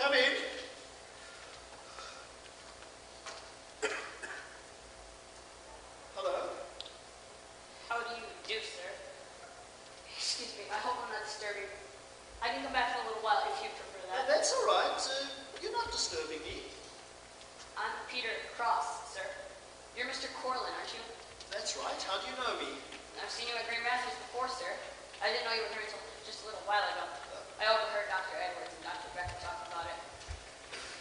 Come in. Hello? How do you do, sir? Excuse me, I hope I'm not disturbing. I can come back in a little while if you prefer that. That's all right. You're not disturbing me. I'm Peter Cross, sir. You're Mr. Corlin, aren't you? That's right. How do you know me? I've seen you at Green Matthews before, sir. I didn't know you were here until just a little while ago. I overheard Dr. Edwards and Dr. Becker talk about it.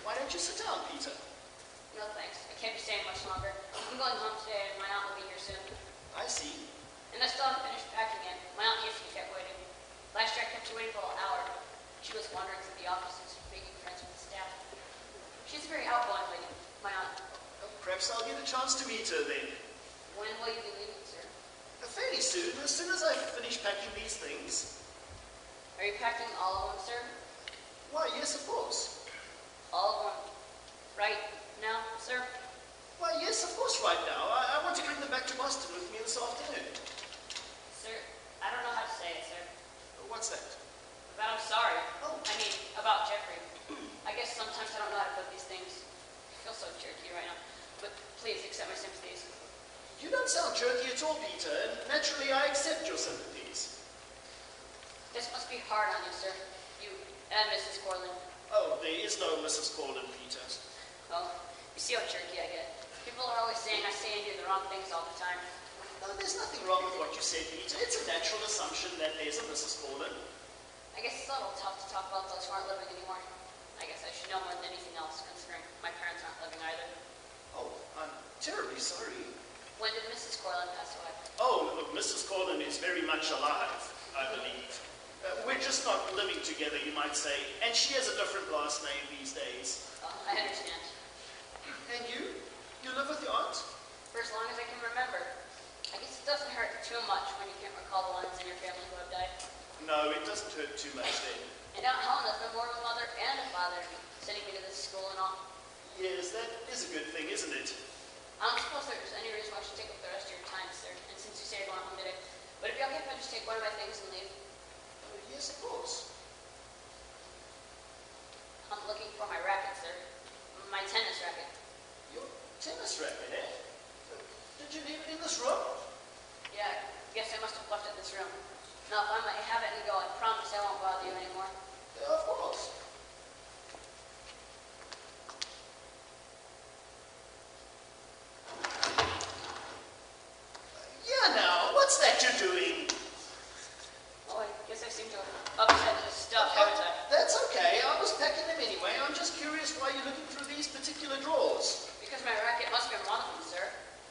Why don't you sit down, Peter? No thanks. I can't be staying much longer. I'm going home today and my aunt will be here soon. I see. And I still haven't finished packing yet. My aunt Ify kept waiting. Last year I kept you waiting for an hour. She was wandering through the offices, making friends with the staff. She's a very outgoing lady, my aunt. Perhaps I'll get a chance to meet her then. When will you be leaving, sir? Fairly soon, as soon as I finish packing these things. Are you packing all of them, sir? Why, yes, of course. All of them right now, sir? Why, yes, of course, right now. I want to bring them back to Boston with me this afternoon. Sir, I don't know how to say it, sir. What's that? But I'm sorry. Oh. I mean, about Jeffrey. I guess sometimes I don't know how to put these things. I feel so jerky right now. But please accept my sympathies. You don't sound jerky at all, Peter, and naturally I accept your sympathies. This must be hard on you, sir. You and Mrs. Corlin. Oh, there is no Mrs. Corlin, Peter. Well, you see how jerky I get. People are always saying I say and do the wrong things all the time. No, there's nothing wrong with what you said, Peter. It's a natural assumption that there's a Mrs. Corlin. I guess it's a little tough to talk about those who aren't living anymore. I guess I should know more than anything else, considering my parents aren't living either. Oh, I'm terribly sorry. When did Mrs. Corlin pass away? Oh, look, Mrs. Corlin is very much alive, I believe. We're just not living together, you might say, and she has a different last name these days. Oh, I understand. And you? You live with your aunt? For as long as I can remember. I guess it doesn't hurt too much when you can't recall the ones in your family who have died. No, it doesn't hurt too much then. And Aunt Helen has been more of a mother and a father, sending me to this school and all. Yes, that is a good thing, isn't it? I don't suppose there's any reason why I should take up the rest of your time, sir, and since you say you're going home today. But if you're okay if I just take one of my things and leave? Yes, of course. I'm looking for my racket, sir. My tennis racket. Your tennis racket, eh? Did you leave it in this room? Yeah, I guess I must have left it in this room. Now, if I might have it and go, I promise I won't bother you anymore. Yeah, of course. Yeah, now, what's that you're doing? Oh, I guess I seem to have upset this stuff, haven't I? That's okay. I was packing them anyway. I'm just curious why you're looking through these particular drawers. Because my racket must have been one of them, sir.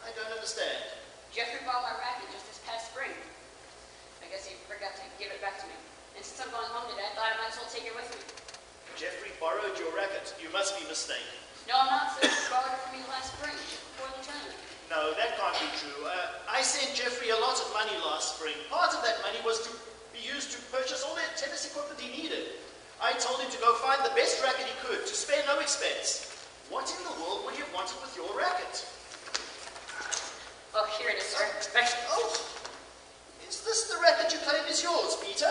I don't understand. Jeffrey borrowed my racket just this past spring. I guess he forgot to give it back to me. And since I'm going home today, I thought I might as well take it with me. Jeffrey borrowed your racket. You must be mistaken. No, I'm not, sir. He borrowed it from me last spring, just before the tournament. No, that can't be true. I sent Jeffrey a lot of money last spring. Part of that money was to be used to purchase all the tennis equipment he needed. I told him to go find the best racket he could, to spare no expense. What in the world would he have wanted with your racket? Oh, here it is, sir. Oh, is this the racket you claim is yours, Peter?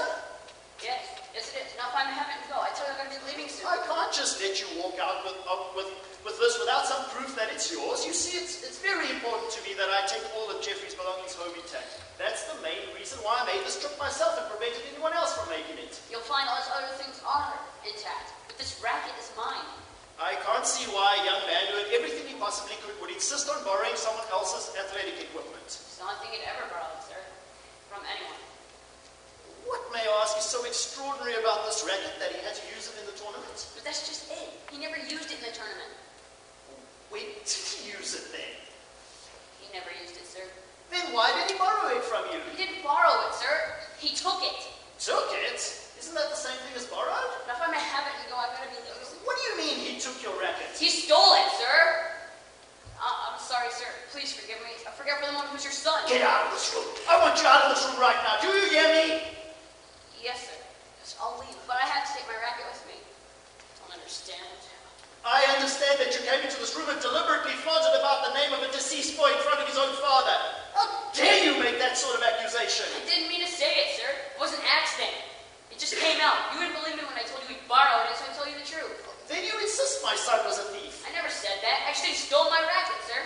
Yes, yes it is. Now if I may have it and go, I told you I'm going to be leaving soon. I can't just let you walk out with this without some proof that it's yours. You see, it's very important to me that I take all of Jeffrey's belongings home intact. That's the main reason why I made this trip myself and prevented anyone else from making it. You'll find all his other things are intact, but this racket is mine. I can't see why a young man doing everything he possibly could would insist on borrowing someone else's athletic equipment. It's the only thing he'd ever borrowed, sir. From anyone. What, may I ask, is so extraordinary about this racket that he had to use it in the tournament? But that's just it. He never used it in the tournament. When did he use it then? He never used it, sir. Then why did he borrow it from you? He didn't borrow it, sir. He took it. Took it? Isn't that the same thing as borrowed? Now if I may have it and go, I've got to be losing. What do you mean he took your racket? He stole it, sir. I'm sorry, sir. Please forgive me. I forgot for the moment who's your son. Get out of this room. I want you out of this room right now. Do you hear me? Yes, sir. Yes, I'll leave, but I had to take my racket with me. I don't understand. I understand that you came into this room and deliberately flaunted about the name of a deceased boy in front of his own father. How dare you make that sort of accusation? I didn't mean to say it, sir. It was an accident. It just came out. You wouldn't believe me when I told you he borrowed it, so I told you the truth. Then my son was a thief. I never said that. I said he stole my racket, sir.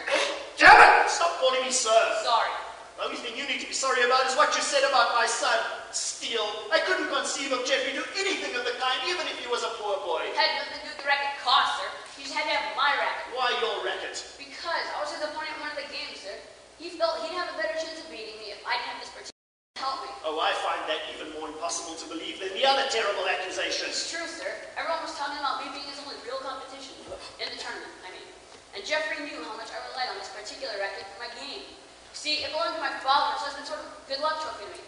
Damn it! Stop calling me sir. Sorry. The only thing you need to be sorry about is what you said about my son. Steal. I couldn't conceive of Jeffrey do anything of the kind, even if he was a poor boy. It had nothing to do with the racket cost, sir. He just had to have my racket. Why your racket? Because I was his opponent in one of the games, sir. He felt he'd have a better chance of beating me if I didn't have this particular help me. Oh, I find that even more impossible to believe than the other terrible accusations. It's true, sir. Everyone was talking about me being his only real competition. In the tournament, I mean. And Jeffrey knew how much I relied on this particular racket for my game. See, it belonged to my father, so it's been sort of good luck trophy to me.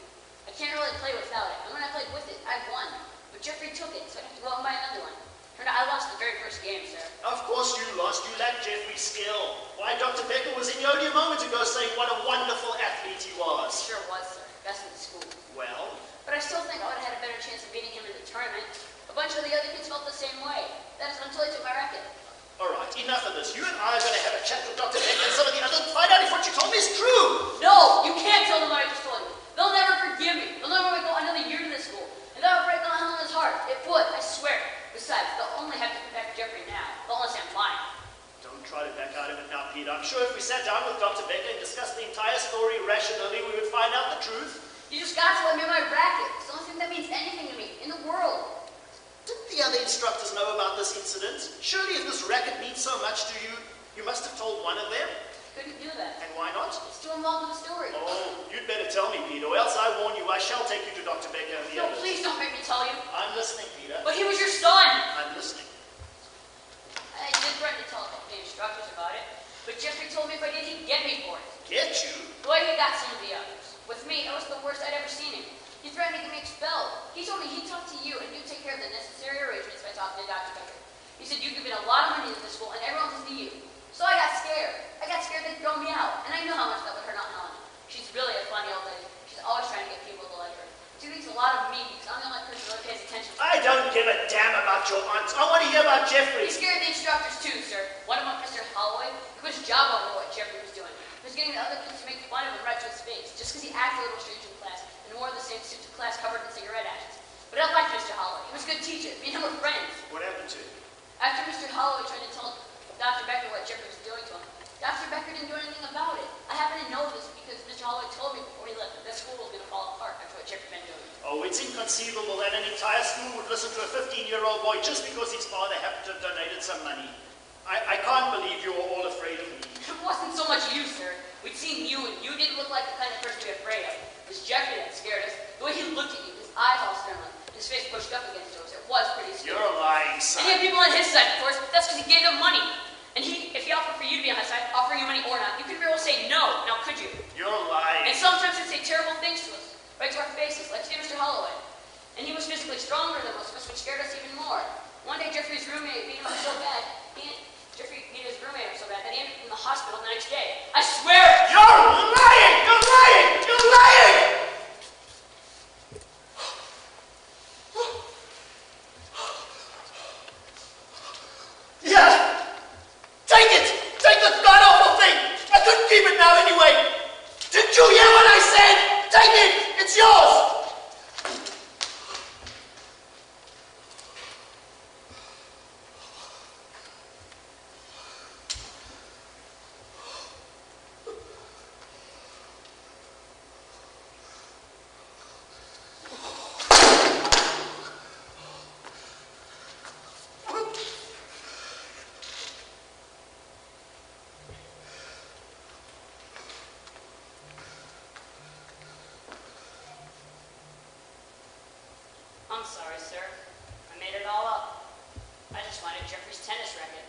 I can't really play without it. And when I played with it, I won. But Jeffrey took it, so I have to go out and buy another one. Turned out I lost the very first game, sir. Of course you lost. You lacked Jeffrey's skill. Why, Dr. Becker was in your a moment ago saying what a wonderful athlete he was. He sure was, sir. Best in the school. Well? But I still think I would have had a better chance of beating him in the tournament. A bunch of the other kids felt the same way. That is until he took my racket. All right, enough of this. You and I are going to have a chat with Dr. Becker and some of the others and find out if what you told me is true. No, you can't tell them what I just told you. They'll never forgive me. They'll never let me go another year to this school. And that would break on Helen's heart. It would, I swear. Besides, they'll only have to protect Jeffrey now. They'll only say I'm lying. Don't try to back out of it now, Peter. I'm sure if we sat down with Dr. Becker and discussed the entire story rationally, we would find out the truth. You just got to let me have my racket. It's the only thing that means anything to me in the world. Didn't the other instructors know about this incident? Surely if this racket means so much to you, you must have told one of them. Couldn't do that. And why not? It's too involved in the story. Oh, you'd better tell me, Peter, or else I warn you, I shall take you to Dr. Becker and the No, others. please don't make me tell you. I'm listening, Peter. But he was your son. I'm listening. I did threaten to tell a couple of the instructors about it, but Jeffrey told me if I did, he'd get me for it. Get you? The way he got some of the others. With me, it was the worst I'd ever seen him. He threatened to get me expelled. He told me he'd talk to you and you'd take care of the necessary arrangements by talking to Dr. Becker. He said you've given a lot of money to the school and everyone can see you. So I got scared. I got scared they'd throw me out, and I knew how much that would hurt Aunt Helen. She's really a funny old lady. She's always trying to get people to like her. She thinks a lot of me because I'm the only person who really pays attention to her. I don't give a damn about your aunt. I want to hear about Jeffrey. He scared the instructors too, sir. One of them, Mr. Holloway, he put his job over what Jeffrey was doing. He was getting the other kids to make fun of him right to his face, just because he acted a little strange in class and wore the same suit to class covered in cigarette ashes. But I liked Mr. Holloway. He was a good teacher. Me and him were friends. What happened to him? After Mr. Holloway tried to tell Dr. Becker what Jeffrey was doing to him, Dr. Becker didn't do anything about it. I happen to know this because Mr. Holloway told me before he left that this school was going to fall apart after what Jeffrey had been doing. Oh, it's inconceivable that an entire school would listen to a 15-year-old boy just because his father happened to have donated some money. I can't believe you were all afraid of me. It wasn't so much you, sir. We'd seen you, and you didn't look like the kind of person to be afraid of. It was Jeffrey that scared us. The way he looked at you, his eyes all stern, his face pushed up against yours, it was pretty scary. You're lying, And son. he had people on his side, of course. That's because he gave them money. And if he offered for you to be on his side, offering you money or not, you couldn't be able to say no. Now, could you? You're lying. And sometimes he'd say terrible things to us, right to our faces, like to Mr. Holloway. And he was physically stronger than most of us, which scared us even more. One day, Jeffrey's roommate beat him up so bad, Jeffrey beat his roommate up so bad that he ended up in the hospital the next day. I swear! You're lying! You're lying! You're lying! Yeah! Take it! Take the god-awful thing! I couldn't keep it now anyway! Didn't you hear what I said? Take it! It's yours! I'm sorry, sir. I made it all up. I just wanted Jeffrey's tennis racket.